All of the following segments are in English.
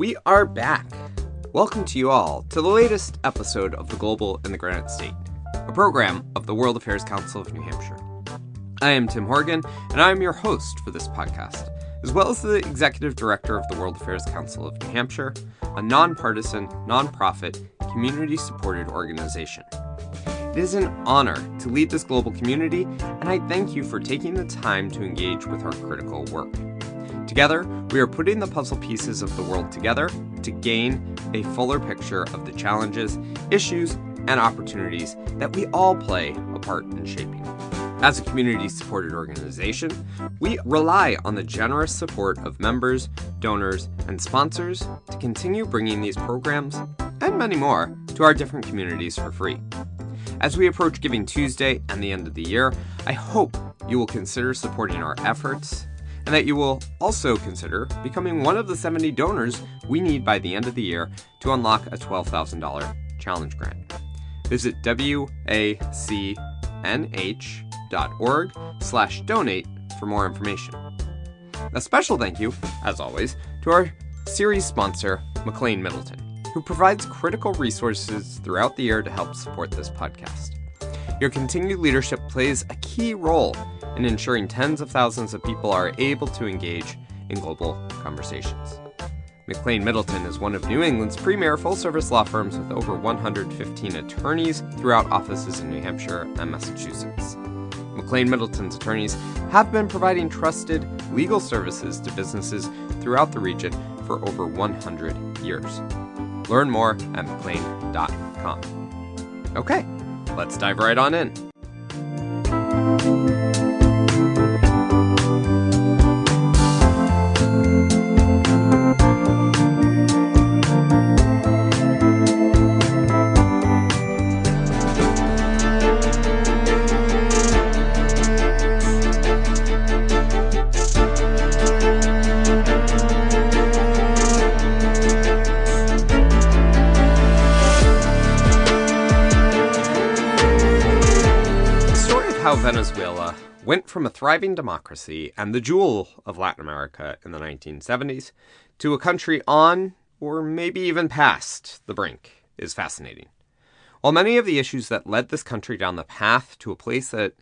We are back. Welcome to you all to the latest episode of The Global in the Granite State, a program of the World Affairs Council of New Hampshire. I am Tim Horgan, and I am your host for this podcast, as well as the Executive Director of the World Affairs Council of New Hampshire, a nonpartisan, nonprofit, community-supported organization. It is an honor to lead this global community, and I thank you for taking the time to engage with our critical work. Together, we are putting the puzzle pieces of the world together to gain a fuller picture of the challenges, issues, and opportunities that we all play a part in shaping. As a community-supported organization, we rely on the generous support of members, donors, and sponsors to continue bringing these programs, and many more, to our different communities for free. As we approach Giving Tuesday and the end of the year, I hope you will consider supporting our efforts, and that you will also consider becoming one of the 70 donors we need by the end of the year to unlock a $12,000 challenge grant. Visit wacnh.org/donate for more information. A special thank you, as always, to our series sponsor, McLean Middleton, who provides critical resources throughout the year to help support this podcast. Your continued leadership plays a key role in ensuring tens of thousands of people are able to engage in global conversations. McLean Middleton is one of New England's premier full-service law firms with over 115 attorneys throughout offices in New Hampshire and Massachusetts. McLean Middleton's attorneys have been providing trusted legal services to businesses throughout the region for over 100 years. Learn more at mclean.com. Okay, let's dive right on in. Venezuela went from a thriving democracy and the jewel of Latin America in the 1970s to a country on, or maybe even past, the brink is fascinating. While many of the issues that led this country down the path to a place that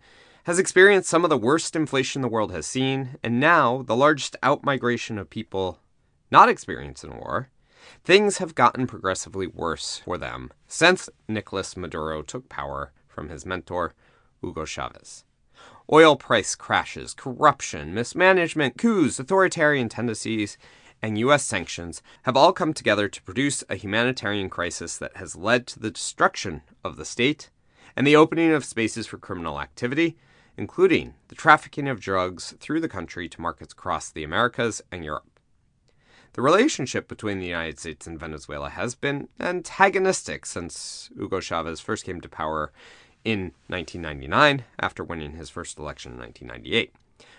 has experienced some of the worst inflation the world has seen, and now the largest outmigration of people not experiencing a war, things have gotten progressively worse for them since Nicolas Maduro took power from his mentor, Hugo Chavez. Oil price crashes, corruption, mismanagement, coups, authoritarian tendencies, and U.S. sanctions have all come together to produce a humanitarian crisis that has led to the destruction of the state and the opening of spaces for criminal activity, including the trafficking of drugs through the country to markets across the Americas and Europe. The relationship between the United States and Venezuela has been antagonistic since Hugo Chavez first came to power in 1999, after winning his first election in 1998.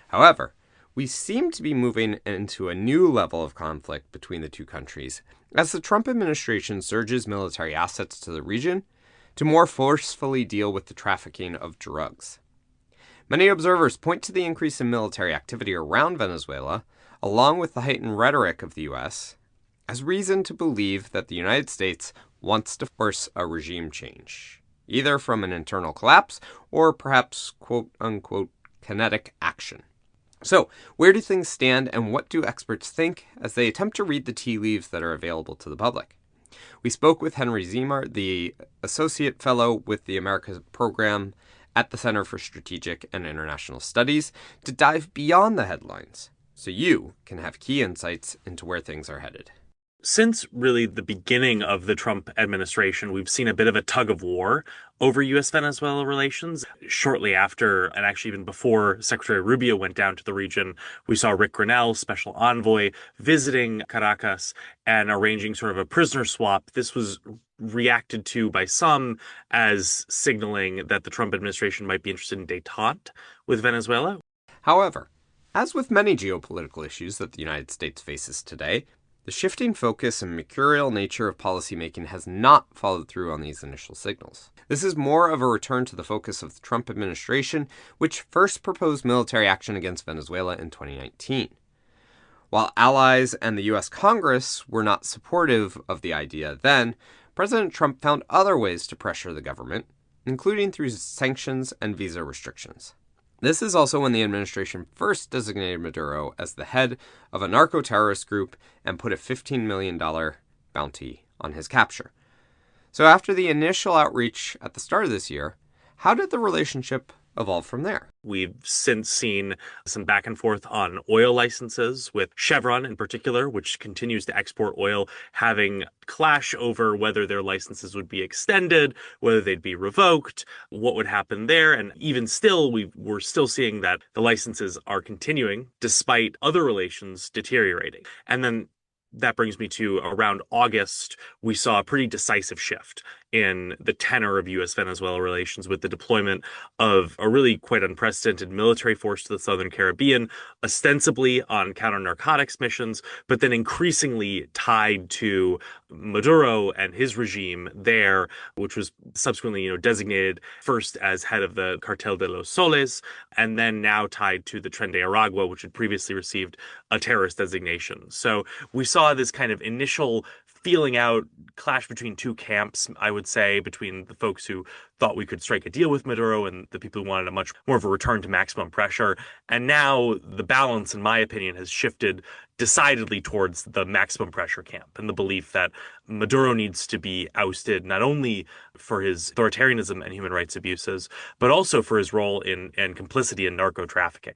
However, we seem to be moving into a new level of conflict between the two countries as the Trump administration surges military assets to the region to more forcefully deal with the trafficking of drugs. Many observers point to the increase in military activity around Venezuela, along with the heightened rhetoric of the U.S., as reason to believe that the United States wants to force a regime change, either from an internal collapse or perhaps quote-unquote kinetic action. So, where do things stand and what do experts think as they attempt to read the tea leaves that are available to the public? We spoke with Henry Ziemer, the Associate Fellow with the Americas Program at the Center for Strategic and International Studies, to dive beyond the headlines so you can have key insights into where things are headed. Since really the beginning of the Trump administration, we've seen a bit of a tug of war over U.S.-Venezuela relations. Shortly after, and actually even before Secretary Rubio went down to the region, we saw Rick Grenell, special envoy, visiting Caracas and arranging sort of a prisoner swap. This was reacted to by some as signaling that the Trump administration might be interested in détente with Venezuela. However, as with many geopolitical issues that the United States faces today, the shifting focus and mercurial nature of policymaking has not followed through on these initial signals. This is more of a return to the focus of the Trump administration, which first proposed military action against Venezuela in 2019. While allies and the U.S. Congress were not supportive of the idea then, President Trump found other ways to pressure the government, including through sanctions and visa restrictions. This is also when the administration first designated Maduro as the head of a narco-terrorist group and put a $15 million bounty on his capture. So after the initial outreach at the start of this year, how did the relationship evolve from there? We've since seen some back and forth on oil licenses, with Chevron in particular, which continues to export oil, having clash over whether their licenses would be extended, whether they'd be revoked, what would happen there. And even still, we're still seeing that the licenses are continuing despite other relations deteriorating. And then that brings me to around August, we saw a pretty decisive shift in the tenor of U.S.-Venezuela relations with the deployment of a really quite unprecedented military force to the Southern Caribbean, ostensibly on counter-narcotics missions, but then increasingly tied to Maduro and his regime there, which was subsequently, designated first as head of the Cartel de los Soles, and then now tied to the Tren de Aragua, which had previously received a terrorist designation. So we saw this kind of initial feeling out clash between two camps, I would say, between the folks who thought we could strike a deal with Maduro and the people who wanted a much more of a return to maximum pressure. And now the balance, in my opinion, has shifted decidedly towards the maximum pressure camp and the belief that Maduro needs to be ousted, not only for his authoritarianism and human rights abuses, but also for his role in and complicity in narco trafficking.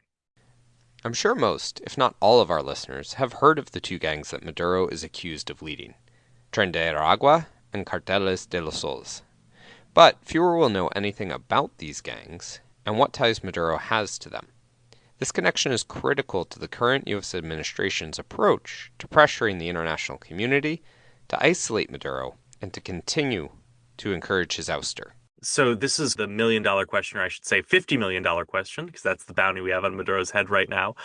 I'm sure most, if not all of our listeners, have heard of the two gangs that Maduro is accused of leading, Tren de Aragua and Carteles de los Soles. But fewer will know anything about these gangs and what ties Maduro has to them. This connection is critical to the current U.S. administration's approach to pressuring the international community to isolate Maduro and to continue to encourage his ouster. So this is the $1 million question, or I should say $50 million question, because that's the bounty we have on Maduro's head right now.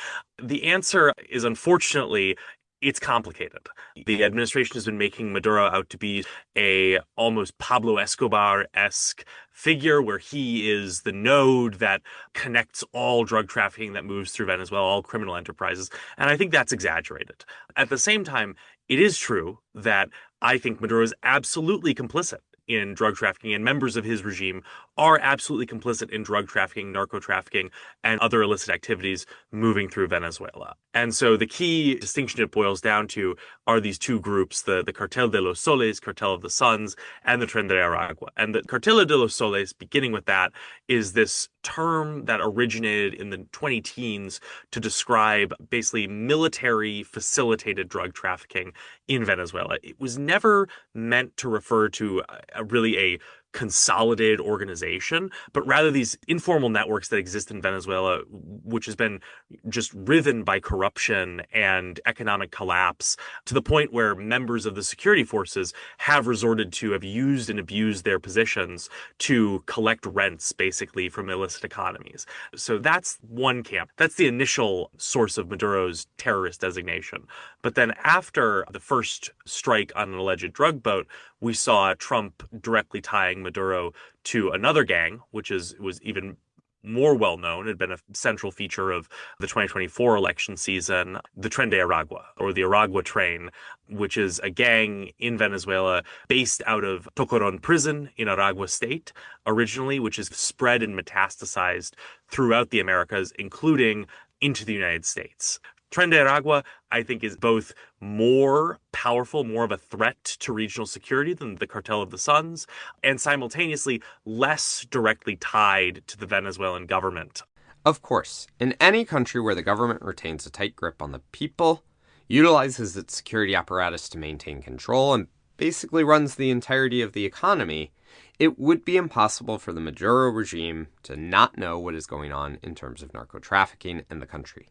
The answer is, unfortunately, it's complicated. The administration has been making Maduro out to be a almost Pablo Escobar-esque figure, where he is the node that connects all drug trafficking that moves through Venezuela, all criminal enterprises. And I think that's exaggerated. At the same time, it is true that I think Maduro is absolutely complicit in drug trafficking, and members of his regime are absolutely complicit in drug trafficking, narco trafficking, and other illicit activities moving through Venezuela. And so the key distinction it boils down to are these two groups, the Cartel de los Soles, Cartel of the Suns, and the Tren de Aragua. And the Cartel de los Soles, beginning with that, is this term that originated in the 20-teens to describe basically military facilitated drug trafficking in Venezuela. It was never meant to refer to a consolidated organization, but rather these informal networks that exist in Venezuela, which has been just riven by corruption and economic collapse, to the point where members of the security forces have resorted to, have used and abused their positions to collect rents, basically, from illicit economies. So that's one camp. That's the initial source of Maduro's terrorist designation. But then after the first strike on an alleged drug boat, we saw Trump directly tying Maduro to another gang, which was even more well-known, had been a central feature of the 2024 election season, the Tren de Aragua, or the Aragua Train, which is a gang in Venezuela based out of Tocoron prison in Aragua state originally, which is spread and metastasized throughout the Americas, including into the United States. Tren de Aragua, I think, is both more powerful, more of a threat to regional security than the Cartel of the Suns, and simultaneously less directly tied to the Venezuelan government. Of course, in any country where the government retains a tight grip on the people, utilizes its security apparatus to maintain control, and basically runs the entirety of the economy, it would be impossible for the Maduro regime to not know what is going on in terms of narco-trafficking in the country.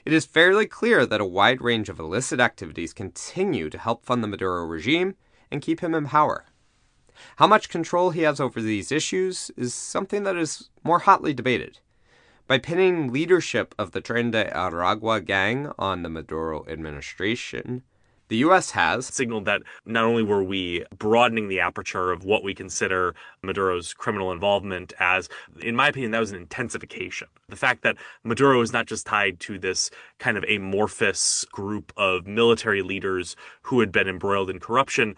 It is fairly clear that a wide range of illicit activities continue to help fund the Maduro regime and keep him in power. How much control he has over these issues is something that is more hotly debated. By pinning leadership of the Tren de Aragua gang on the Maduro administration, The U.S. has signaled that not only were we broadening the aperture of what we consider Maduro's criminal involvement as, in my opinion, that was an intensification. The fact that Maduro is not just tied to this kind of amorphous group of military leaders who had been embroiled in corruption,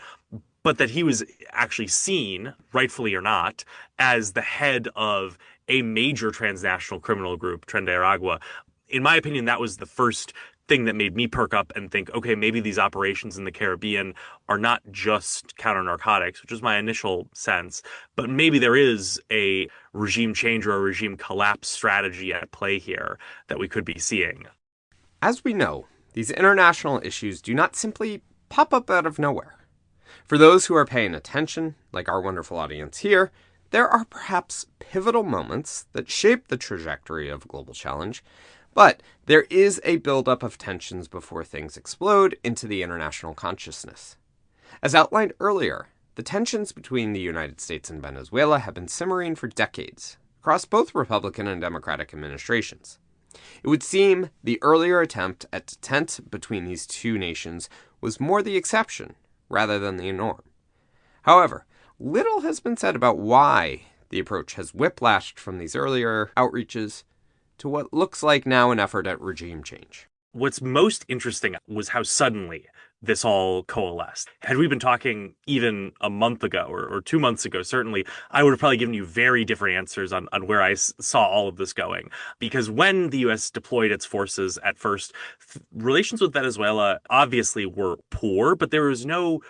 but that he was actually seen, rightfully or not, as the head of a major transnational criminal group, Tren de Aragua. In my opinion, that was the first thing that made me perk up and think, okay, maybe these operations in the Caribbean are not just counter narcotics, which was my initial sense, but maybe there is a regime change or a regime collapse strategy at play here that we could be seeing. As we know, these international issues do not simply pop up out of nowhere. For those who are paying attention, like our wonderful audience here, there are perhaps pivotal moments that shape the trajectory of a global challenge, but there is a buildup of tensions before things explode into the international consciousness. As outlined earlier, the tensions between the United States and Venezuela have been simmering for decades, across both Republican and Democratic administrations. It would seem the earlier attempt at detente between these two nations was more the exception rather than the norm. However, little has been said about why the approach has whiplashed from these earlier outreaches to what looks like now an effort at regime change. What's most interesting was how suddenly this all coalesced. Had we been talking even a month ago or 2 months ago, certainly, I would have probably given you very different answers on where I saw all of this going. Because when the U.S. deployed its forces at first, relations with Venezuela obviously were poor, but there was no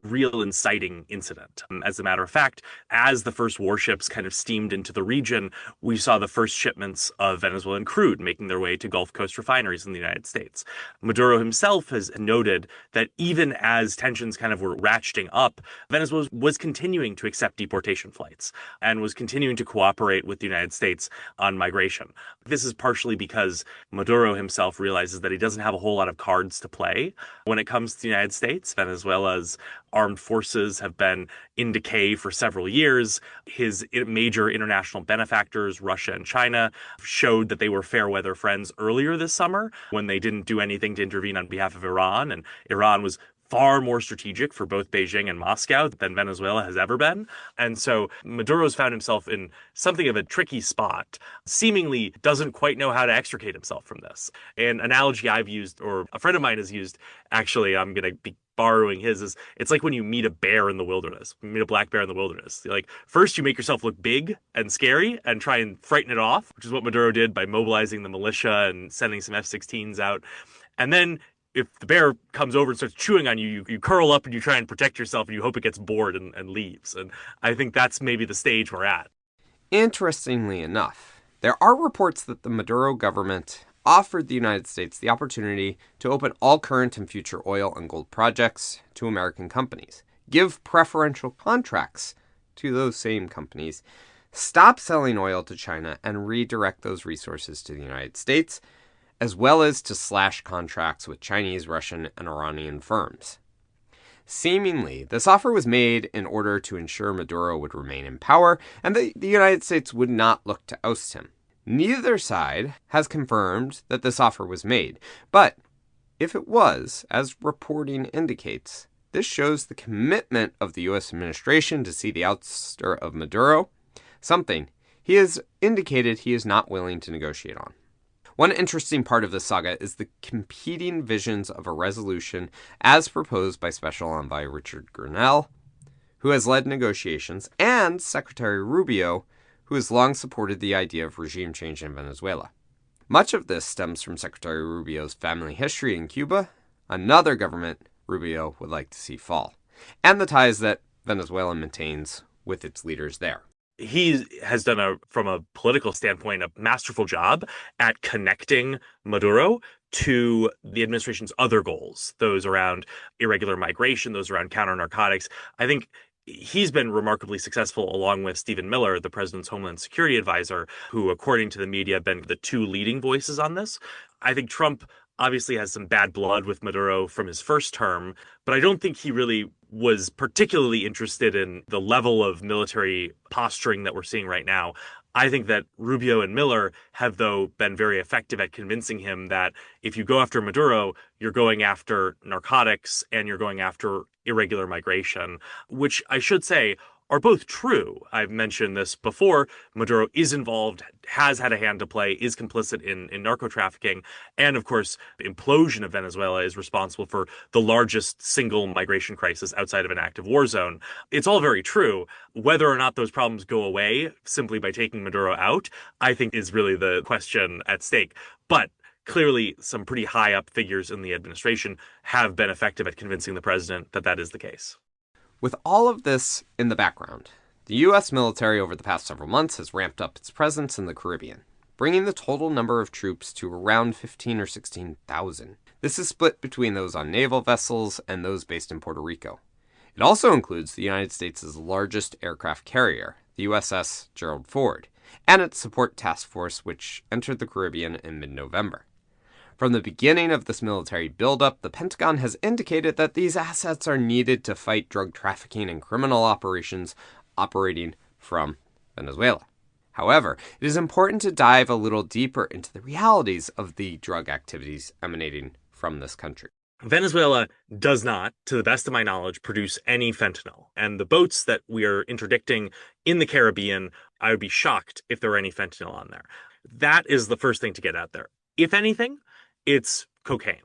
real inciting incident. As a matter of fact, as the first warships kind of steamed into the region, we saw the first shipments of Venezuelan crude making their way to Gulf Coast refineries in the United States. Maduro himself has noted that even as tensions kind of were ratcheting up, Venezuela was continuing to accept deportation flights and was continuing to cooperate with the United States on migration. This is partially because Maduro himself realizes that he doesn't have a whole lot of cards to play when it comes to the United States. Venezuela's armed forces have been in decay for several years. His major international benefactors, Russia and China, showed that they were fair weather friends earlier this summer when they didn't do anything to intervene on behalf of Iran. And Iran was far more strategic for both Beijing and Moscow than Venezuela has ever been. And so Maduro's found himself in something of a tricky spot, seemingly doesn't quite know how to extricate himself from this. An analogy I've used, or a friend of mine has used, actually, I'm going to be borrowing his, is it's like when you meet a bear in the wilderness, you meet a black bear in the wilderness. Like, first you make yourself look big and scary and try and frighten it off, which is what Maduro did by mobilizing the militia and sending some F-16s out. And then if the bear comes over and starts chewing on you, you curl up and you try and protect yourself and you hope it gets bored and leaves. And I think that's maybe the stage we're at. Interestingly enough, there are reports that the Maduro government offered the United States the opportunity to open all current and future oil and gold projects to American companies, give preferential contracts to those same companies, stop selling oil to China, and redirect those resources to the United States, as well as to slash contracts with Chinese, Russian, and Iranian firms. Seemingly, this offer was made in order to ensure Maduro would remain in power and that the United States would not look to oust him. Neither side has confirmed that this offer was made, but if it was, as reporting indicates, this shows the commitment of the U.S. administration to see the ouster of Maduro, something he has indicated he is not willing to negotiate on. One interesting part of this saga is the competing visions of a resolution as proposed by Special Envoy Richard Grenell, who has led negotiations, and Secretary Rubio, who has long supported the idea of regime change in Venezuela. Much of this stems from Secretary Rubio's family history in Cuba, another government Rubio would like to see fall, and the ties that Venezuela maintains with its leaders there. He has done, from a political standpoint, a masterful job at connecting Maduro to the administration's other goals, those around irregular migration, those around counter-narcotics. I think he's been remarkably successful, along with Stephen Miller, the president's Homeland Security advisor, who, according to the media, have been the two leading voices on this. I think Trump obviously has some bad blood with Maduro from his first term, but I don't think he really was particularly interested in the level of military posturing that we're seeing right now. I think that Rubio and Miller have, though, been very effective at convincing him that if you go after Maduro, you're going after narcotics and you're going after irregular migration, which I should say are both true. I've mentioned this before. Maduro is involved, has had a hand to play, is complicit in narco trafficking. And of course, the implosion of Venezuela is responsible for the largest single migration crisis outside of an active war zone. It's all very true. Whether or not those problems go away simply by taking Maduro out, I think is really the question at stake. But clearly, some pretty high up figures in the administration have been effective at convincing the president that that is the case. With all of this in the background, the U.S. military over the past several months has ramped up its presence in the Caribbean, bringing the total number of troops to around 15 or 16,000. This is split between those on naval vessels and those based in Puerto Rico. It also includes the United States' largest aircraft carrier, the USS Gerald Ford, and its support task force, which entered the Caribbean in mid-November. From the beginning of this military buildup, the Pentagon has indicated that these assets are needed to fight drug trafficking and criminal operations operating from Venezuela. However, it is important to dive a little deeper into the realities of the drug activities emanating from this country. Venezuela does not, to the best of my knowledge, produce any fentanyl. And the boats that we are interdicting in the Caribbean, I would be shocked if there were any fentanyl on there. That is the first thing to get out there. If anything, it's cocaine.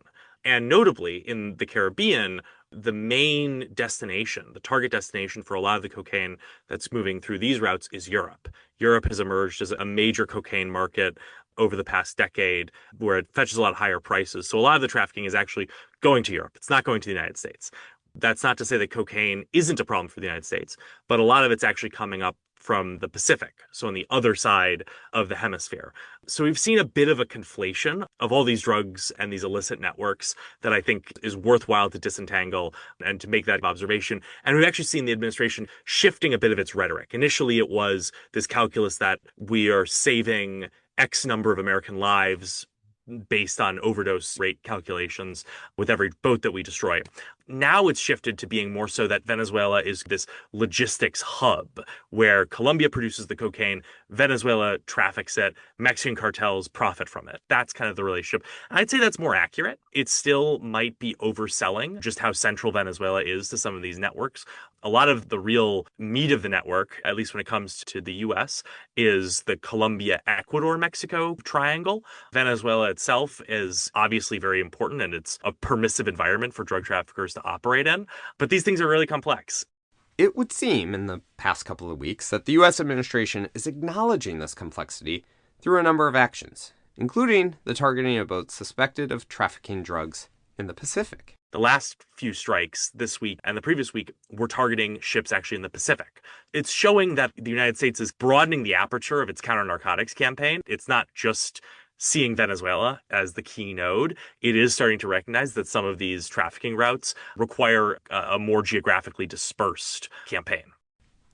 And notably, in the Caribbean, the main destination, the target destination for a lot of the cocaine that's moving through these routes is Europe. Europe has emerged as a major cocaine market over the past decade where it fetches a lot higher prices. So a lot of the trafficking is actually going to Europe. It's not going to the United States. That's not to say that cocaine isn't a problem for the United States, but a lot of it's actually coming up from the Pacific, so on the other side of the hemisphere. So we've seen a bit of a conflation of all these drugs and these illicit networks that I think is worthwhile to disentangle and to make that observation. And we've actually seen the administration shifting a bit of its rhetoric. Initially, it was this calculus that we are saving X number of American lives based on overdose rate calculations with every boat that we destroy. Now it's shifted to being more so that Venezuela is this logistics hub where Colombia produces the cocaine, Venezuela traffics it, Mexican cartels profit from it. That's kind of the relationship. I'd say that's more accurate. It still might be overselling just how central Venezuela is to some of these networks. A lot of the real meat of the network, at least when it comes to the US, is the Colombia, Ecuador, Mexico triangle. Venezuela itself is obviously very important, and it's a permissive environment for drug traffickers to operate in. But these things are really complex. It would seem in the past couple of weeks that the U.S. administration is acknowledging this complexity through a number of actions, including the targeting of boats suspected of trafficking drugs in the Pacific. The last few strikes this week and the previous week were targeting ships actually in the Pacific. It's showing that the United States is broadening the aperture of its counter-narcotics campaign. It's not just seeing Venezuela as the key node. It is starting to recognize that some of these trafficking routes require a more geographically dispersed campaign.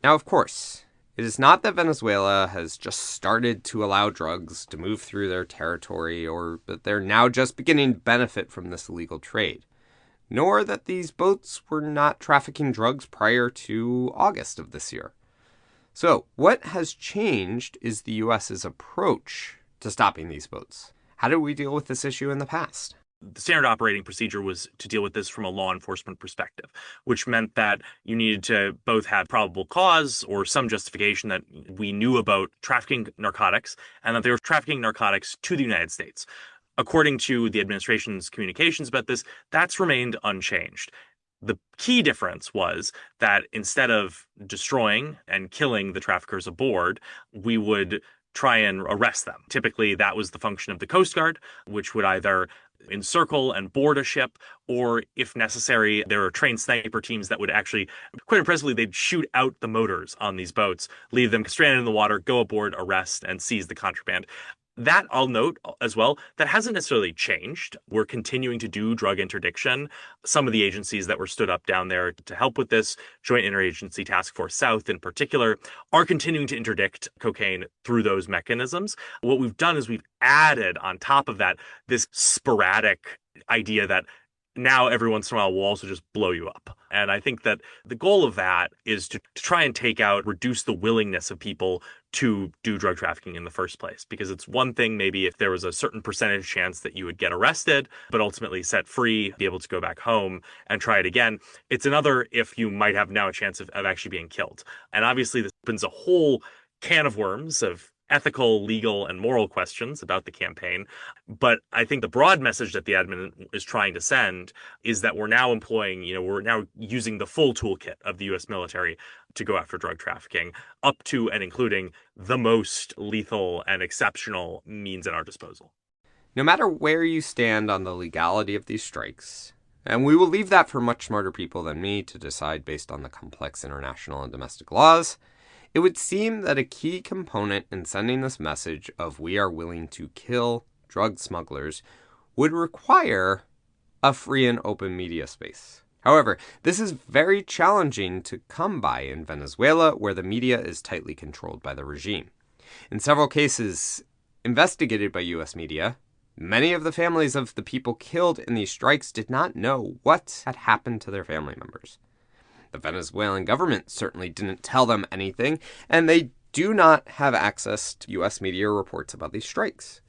Now, of course, it is not that Venezuela has just started to allow drugs to move through their territory or that they're now just beginning to benefit from this illegal trade, nor that these boats were not trafficking drugs prior to August of this year. So, what has changed is the U.S.'s approach to stopping these boats. How did we deal with this issue in the past? The standard operating procedure was to deal with this from a law enforcement perspective, which meant that you needed to both have probable cause or some justification that we knew about trafficking narcotics and that they were trafficking narcotics to the United States. According to the administration's communications about this, that's remained unchanged. The key difference was that instead of destroying and killing the traffickers aboard, we would try and arrest them. Typically, that was the function of the Coast Guard, which would either encircle and board a ship, or if necessary, there are trained sniper teams that would actually, quite impressively, they'd shoot out the motors on these boats, leave them stranded in the water, go aboard, arrest, and seize the contraband. That, I'll note as well, that hasn't necessarily changed. We're continuing to do drug interdiction. Some of the agencies that were stood up down there to help with this, Joint Interagency Task Force South in particular, are continuing to interdict cocaine through those mechanisms. What we've done is we've added on top of that this sporadic idea that now every once in a while we'll also just blow you up. And I think that the goal of that is to try and reduce the willingness of people to do drug trafficking in the first place. Because it's one thing maybe if there was a certain percentage chance that you would get arrested, but ultimately set free, be able to go back home and try it again. It's another if you might have now a chance of actually being killed. And obviously this opens a whole can of worms of ethical, legal, and moral questions about the campaign. But I think the broad message that the admin is trying to send is that we're now we're now using the full toolkit of the US military to go after drug trafficking, up to and including the most lethal and exceptional means at our disposal. No matter where you stand on the legality of these strikes, and we will leave that for much smarter people than me to decide based on the complex international and domestic laws, it would seem that a key component in sending this message of we are willing to kill drug smugglers would require a free and open media space. However, this is very challenging to come by in Venezuela, where the media is tightly controlled by the regime. In several cases investigated by U.S. media, many of the families of the people killed in these strikes did not know what had happened to their family members. The Venezuelan government certainly didn't tell them anything, and they do not have access to U.S. media reports about these strikes.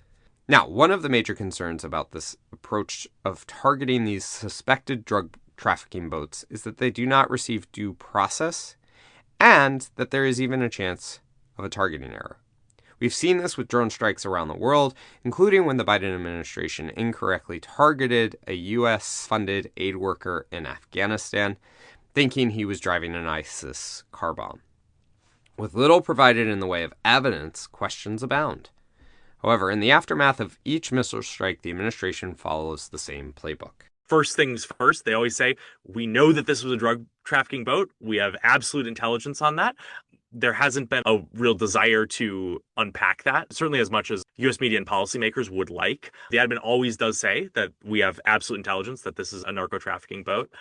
Now, one of the major concerns about this approach of targeting these suspected drug trafficking boats is that they do not receive due process, and that there is even a chance of a targeting error. We've seen this with drone strikes around the world, including when the Biden administration incorrectly targeted a U.S.-funded aid worker in Afghanistan, thinking he was driving an ISIS car bomb. With little provided in the way of evidence, questions abound. However, in the aftermath of each missile strike, the administration follows the same playbook. First things first, they always say, we know that this was a drug trafficking boat. We have absolute intelligence on that. There hasn't been a real desire to unpack that, certainly as much as U.S. media and policymakers would like. The admin always does say that we have absolute intelligence that this is a narco-trafficking boat.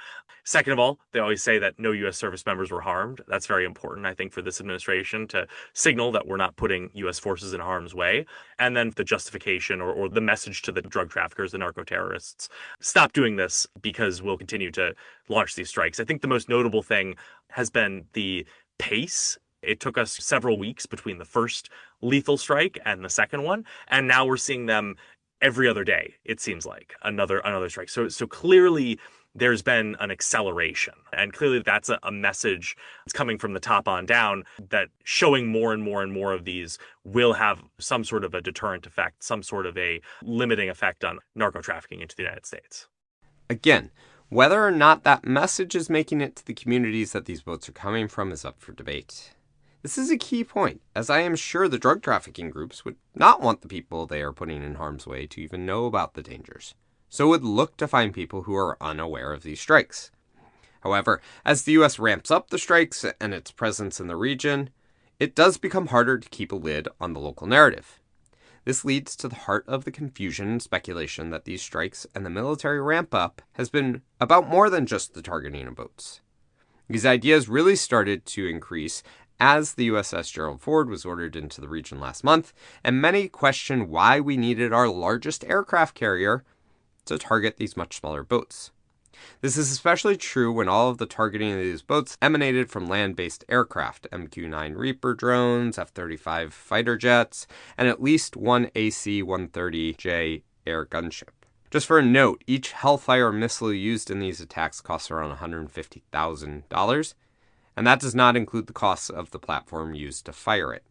Second of all, they always say that no U.S. service members were harmed. That's very important, I think, for this administration to signal that we're not putting U.S. forces in harm's way. And then the justification or the message to the drug traffickers, the narco-terrorists, stop doing this because we'll continue to launch these strikes. I think the most notable thing has been the pace. It took us several weeks between the first lethal strike and the second one, and now we're seeing them every other day, it seems like, another strike. So clearly there's been an acceleration, and clearly that's a message that's coming from the top on down, that showing more and more and more of these will have some sort of a deterrent effect, some sort of a limiting effect on narco trafficking into the United States. Again, whether or not that message is making it to the communities that these boats are coming from is up for debate. This is a key point, as I am sure the drug trafficking groups would not want the people they are putting in harm's way to even know about the dangers, so would look to find people who are unaware of these strikes. However, as the U.S. ramps up the strikes and its presence in the region, it does become harder to keep a lid on the local narrative. This leads to the heart of the confusion and speculation that these strikes and the military ramp up has been about more than just the targeting of boats. These ideas really started to increase as the USS Gerald Ford was ordered into the region last month, and many questioned why we needed our largest aircraft carrier to target these much smaller boats. This is especially true when all of the targeting of these boats emanated from land-based aircraft, MQ-9 Reaper drones, F-35 fighter jets, and at least one AC-130J air gunship. Just for a note, each Hellfire missile used in these attacks costs around $150,000, and that does not include the costs of the platform used to fire it.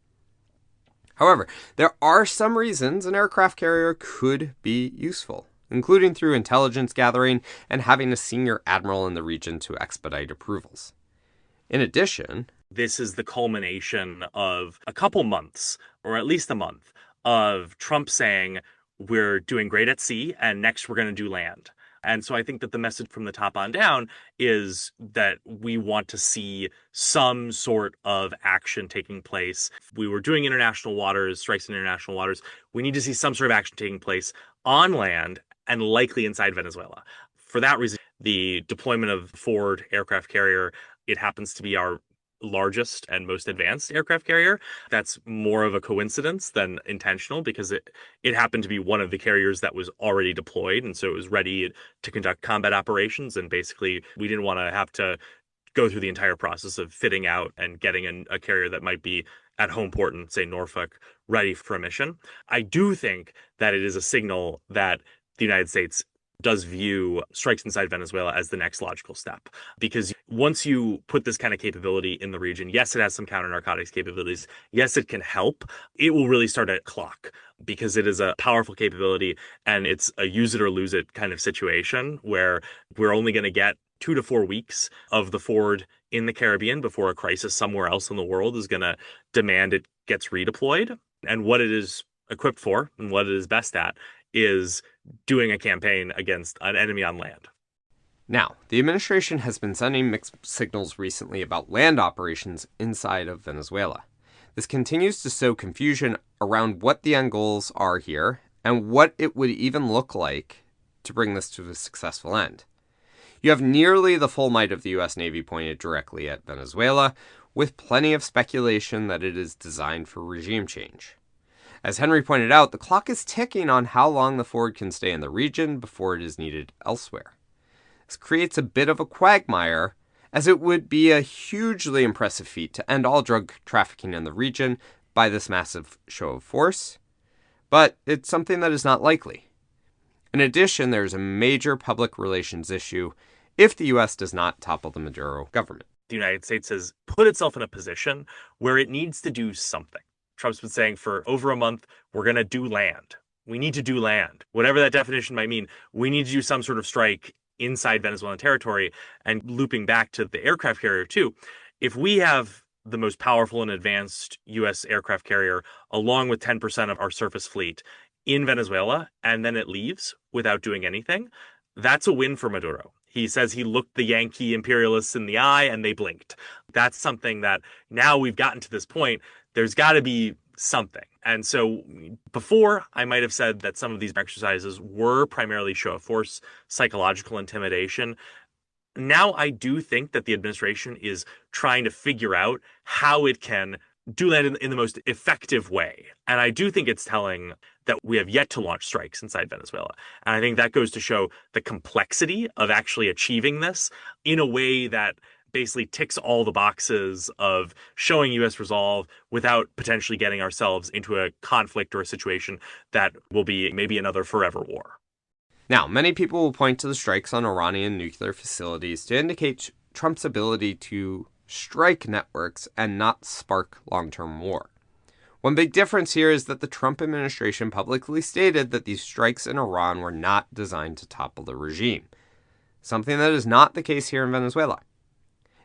However, there are some reasons an aircraft carrier could be useful, including through intelligence gathering and having a senior admiral in the region to expedite approvals. In addition, this is the culmination of a couple months, or at least a month, of Trump saying, we're doing great at sea, and next we're going to do land. And so I think that the message from the top on down is that we want to see some sort of action taking place. We were doing international waters, strikes in international waters. We need to see some sort of action taking place on land and likely inside Venezuela. For that reason, the deployment of Ford aircraft carrier, it happens to be our largest and most advanced aircraft carrier. That's more of a coincidence than intentional because it happened to be one of the carriers that was already deployed. And so it was ready to conduct combat operations. And basically, we didn't want to have to go through the entire process of fitting out and getting a carrier that might be at home port in, say, Norfolk, ready for a mission. I do think that it is a signal that the United States does view strikes inside Venezuela as the next logical step. Because once you put this kind of capability in the region, yes, it has some counter narcotics capabilities. Yes, it can help. It will really start a clock because it is a powerful capability and it's a use it or lose it kind of situation where we're only going to get 2 to 4 weeks of the forward in the Caribbean before a crisis somewhere else in the world is going to demand it gets redeployed. And what it is equipped for and what it is best at is doing a campaign against an enemy on land. Now, the administration has been sending mixed signals recently about land operations inside of Venezuela. This continues to sow confusion around what the end goals are here and what it would even look like to bring this to a successful end. You have nearly the full might of the U.S. Navy pointed directly at Venezuela, with plenty of speculation that it is designed for regime change. As Henry pointed out, the clock is ticking on how long the Ford can stay in the region before it is needed elsewhere. This creates a bit of a quagmire, as it would be a hugely impressive feat to end all drug trafficking in the region by this massive show of force, but it's something that is not likely. In addition, there is a major public relations issue if the U.S. does not topple the Maduro government. The United States has put itself in a position where it needs to do something. Trump's been saying for over a month, we're going to do land. We need to do land. Whatever that definition might mean, we need to do some sort of strike inside Venezuelan territory. And looping back to the aircraft carrier too, if we have the most powerful and advanced U.S. aircraft carrier, along with 10% of our surface fleet in Venezuela, and then it leaves without doing anything, that's a win for Maduro. He says he looked the Yankee imperialists in the eye and they blinked. That's something that now we've gotten to this point. There's got to be something. And so before, I might have said that some of these exercises were primarily show of force, psychological intimidation. Now I do think that the administration is trying to figure out how it can do that in the most effective way. And I do think it's telling that we have yet to launch strikes inside Venezuela. And I think that goes to show the complexity of actually achieving this in a way that basically ticks all the boxes of showing U.S. resolve without potentially getting ourselves into a conflict or a situation that will be maybe another forever war. Now, many people will point to the strikes on Iranian nuclear facilities to indicate Trump's ability to strike networks and not spark long-term war. One big difference here is that the Trump administration publicly stated that these strikes in Iran were not designed to topple the regime, something that is not the case here in Venezuela.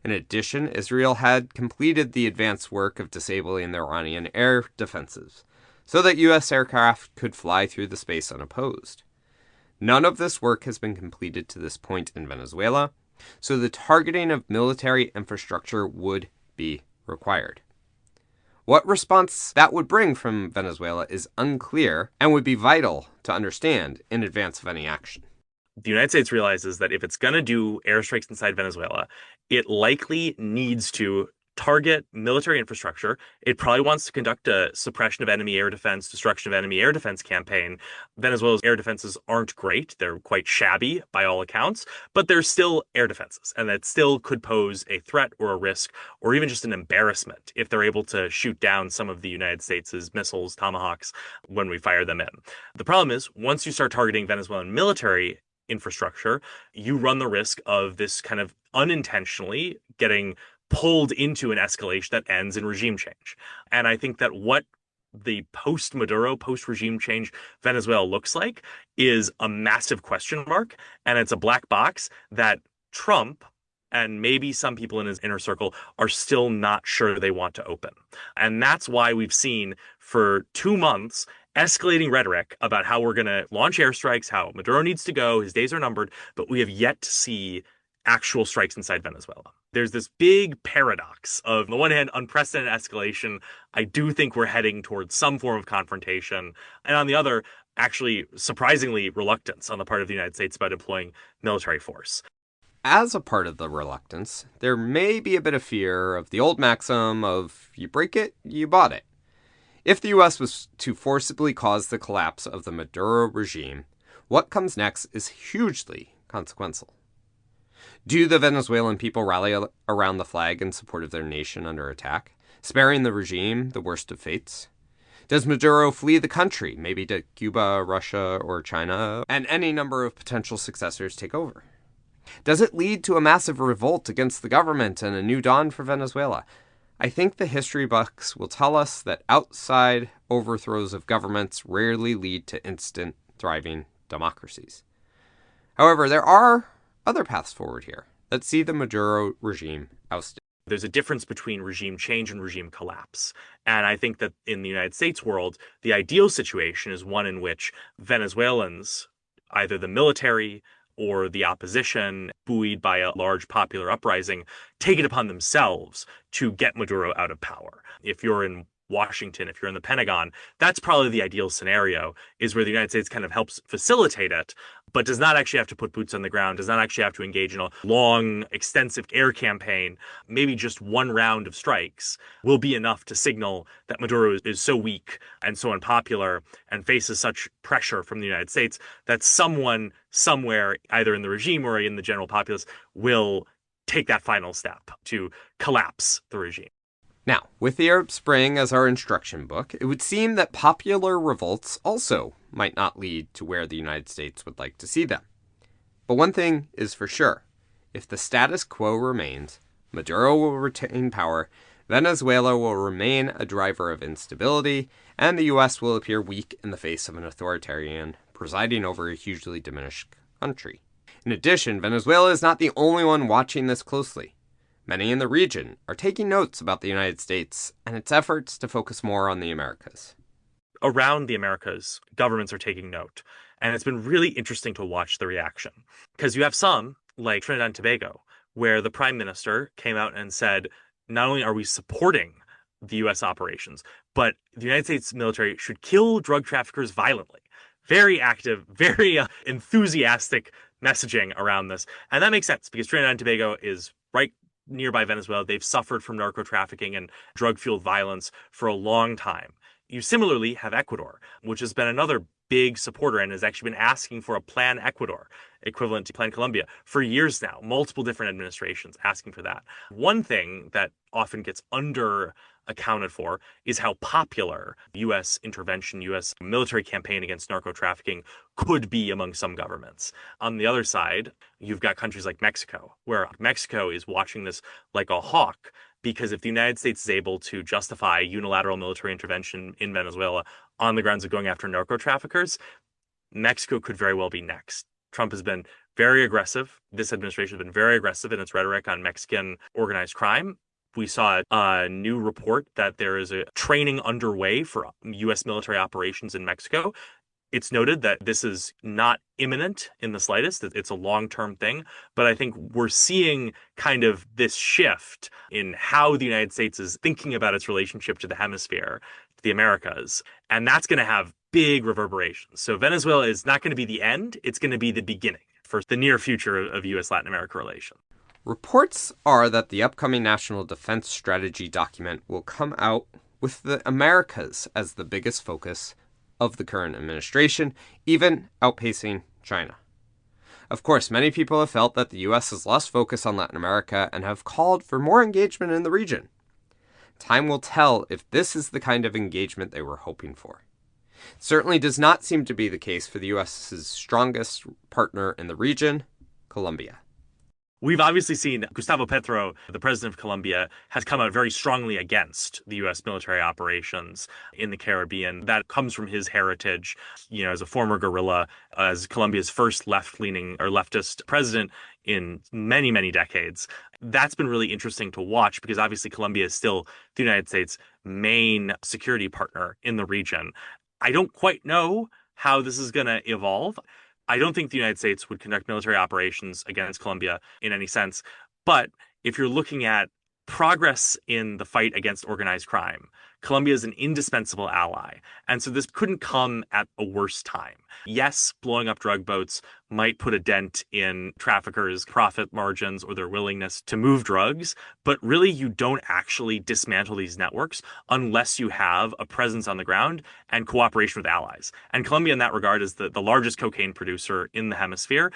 In addition, Israel had completed the advanced work of disabling the Iranian air defenses, so that U.S. aircraft could fly through the space unopposed. None of this work has been completed to this point in Venezuela, so the targeting of military infrastructure would be required. What response that would bring from Venezuela is unclear and would be vital to understand in advance of any action. The United States realizes that if it's going to do airstrikes inside Venezuela, it likely needs to target military infrastructure. It probably wants to conduct a suppression of enemy air defense, destruction of enemy air defense campaign. Venezuela's air defenses aren't great. They're quite shabby by all accounts, but they're still air defenses, and that still could pose a threat or a risk or even just an embarrassment if they're able to shoot down some of the United States' missiles, Tomahawks, when we fire them in. The problem is, once you start targeting Venezuelan military infrastructure, you run the risk of this kind of unintentionally getting pulled into an escalation that ends in regime change. And I think that what the post-Maduro, post-regime change Venezuela looks like is a massive question mark, and it's a black box that Trump and maybe some people in his inner circle are still not sure they want to open. And that's why we've seen for 2 months escalating rhetoric about how we're going to launch airstrikes, how Maduro needs to go, his days are numbered, but we have yet to see actual strikes inside Venezuela. There's this big paradox of, on the one hand, unprecedented escalation. I do think we're heading towards some form of confrontation. And on the other, actually, surprisingly, reluctance on the part of the United States about deploying military force. As a part of the reluctance, there may be a bit of fear of the old maxim of you break it, you bought it. If the US was to forcibly cause the collapse of the Maduro regime, what comes next is hugely consequential. Do the Venezuelan people rally around the flag in support of their nation under attack, sparing the regime the worst of fates? Does Maduro flee the country, maybe to Cuba, Russia, or China, and any number of potential successors take over? Does it lead to a massive revolt against the government and a new dawn for Venezuela? I think the history books will tell us that outside overthrows of governments rarely lead to instant, thriving democracies. However, there are other paths forward here that see the Maduro regime ousted. There's a difference between regime change and regime collapse. And I think that in the United States world, the ideal situation is one in which Venezuelans, either the military or the opposition, buoyed by a large popular uprising, take it upon themselves to get Maduro out of power. If you're in Washington, if you're in the Pentagon, that's probably the ideal scenario, is where the United States kind of helps facilitate it, but does not actually have to put boots on the ground, does not actually have to engage in a long, extensive air campaign. Maybe just one round of strikes will be enough to signal that Maduro is so weak and so unpopular and faces such pressure from the United States that someone somewhere, either in the regime or in the general populace, will take that final step to collapse the regime. Now, with the Arab Spring as our instruction book, it would seem that popular revolts also might not lead to where the United States would like to see them. But one thing is for sure. If the status quo remains, Maduro will retain power, Venezuela will remain a driver of instability, and the U.S. will appear weak in the face of an authoritarian presiding over a hugely diminished country. In addition, Venezuela is not the only one watching this closely. Many in the region are taking notes about the United States and its efforts to focus more on the Americas. Around the Americas, governments are taking note. And it's been really interesting to watch the reaction. Because you have some, like Trinidad and Tobago, where the prime minister came out and said, not only are we supporting the U.S. operations, but the United States military should kill drug traffickers violently. Very active, very enthusiastic messaging around this. And that makes sense because Trinidad and Tobago is right nearby Venezuela. They've suffered from narco trafficking and drug-fueled violence for a long time. You similarly have Ecuador, which has been another big supporter and has actually been asking for a Plan Ecuador, equivalent to Plan Colombia, for years now. Multiple different administrations asking for that. One thing that often gets accounted for is how popular U.S. intervention, U.S. military campaign against narco trafficking could be among some governments. On the other side, you've got countries like Mexico, where Mexico is watching this like a hawk, because if the United States is able to justify unilateral military intervention in Venezuela on the grounds of going after narco traffickers, Mexico could very well be next. Trump has been very aggressive. This administration has been very aggressive in its rhetoric on Mexican organized crime. We saw a new report that there is a training underway for U.S. military operations in Mexico. It's noted that this is not imminent in the slightest, that it's a long-term thing, but I think we're seeing kind of this shift in how the United States is thinking about its relationship to the hemisphere, to the Americas, and that's going to have big reverberations. So Venezuela is not going to be the end, it's going to be the beginning for the near future of U.S.-Latin America relations. Reports are that the upcoming National Defense Strategy document will come out with the Americas as the biggest focus of the current administration, even outpacing China. Of course, many people have felt that the U.S. has lost focus on Latin America and have called for more engagement in the region. Time will tell if this is the kind of engagement they were hoping for. It certainly does not seem to be the case for the U.S.'s strongest partner in the region, Colombia. We've obviously seen Gustavo Petro, the president of Colombia, has come out very strongly against the U.S. military operations in the Caribbean. That comes from his heritage, as a former guerrilla, as Colombia's first left-leaning or leftist president in many, many decades. That's been really interesting to watch because obviously Colombia is still the United States' main security partner in the region. I don't quite know how this is going to evolve. I don't think the United States would conduct military operations against Colombia in any sense. But if you're looking at progress in the fight against organized crime, Colombia is an indispensable ally. And so this couldn't come at a worse time. Yes, blowing up drug boats might put a dent in traffickers' profit margins or their willingness to move drugs, but really you don't actually dismantle these networks unless you have a presence on the ground and cooperation with allies. And Colombia in that regard is the largest cocaine producer in the hemisphere,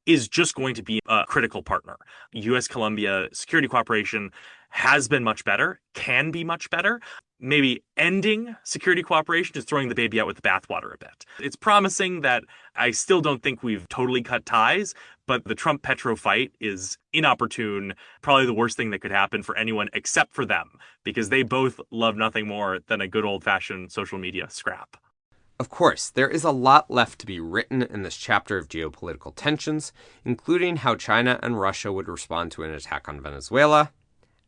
is just going to be a critical partner. U.S.-Colombia security cooperation has been much better, can be much better. Maybe ending security cooperation is throwing the baby out with the bathwater a bit. It's promising that I still don't think we've totally cut ties, but the Trump-Petro fight is inopportune, probably the worst thing that could happen for anyone except for them, because they both love nothing more than a good old-fashioned social media scrap. Of course, there is a lot left to be written in this chapter of geopolitical tensions, including how China and Russia would respond to an attack on Venezuela,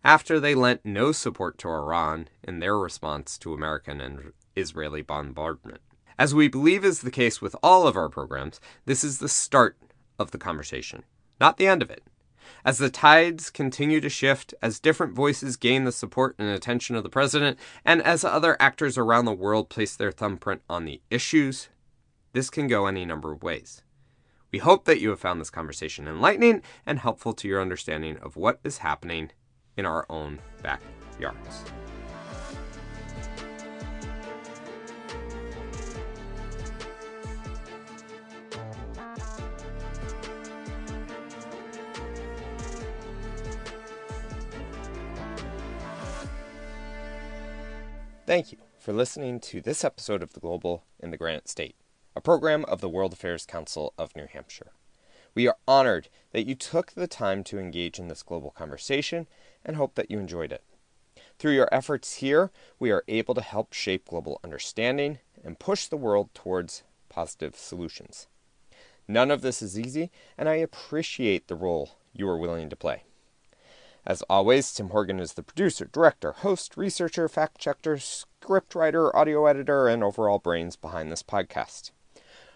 after they lent no support to Iran in their response to American and Israeli bombardment. As we believe is the case with all of our programs, this is the start of the conversation, not the end of it. As the tides continue to shift, as different voices gain the support and attention of the president, and as other actors around the world place their thumbprint on the issues, this can go any number of ways. We hope that you have found this conversation enlightening and helpful to your understanding of what is happening in our own backyards. Thank you for listening to this episode of The Global in the Granite State, a program of the World Affairs Council of New Hampshire. We are honored that you took the time to engage in this global conversation and hope that you enjoyed it. Through your efforts here, we are able to help shape global understanding and push the world towards positive solutions. None of this is easy, and I appreciate the role you are willing to play. As always, Tim Horgan is the producer, director, host, researcher, fact-checker, scriptwriter, audio editor, and overall brains behind this podcast.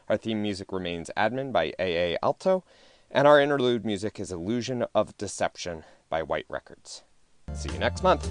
Our theme music remains Admin by A.A. Alto, and our interlude music is Illusion of Deception by White Records. See you next month.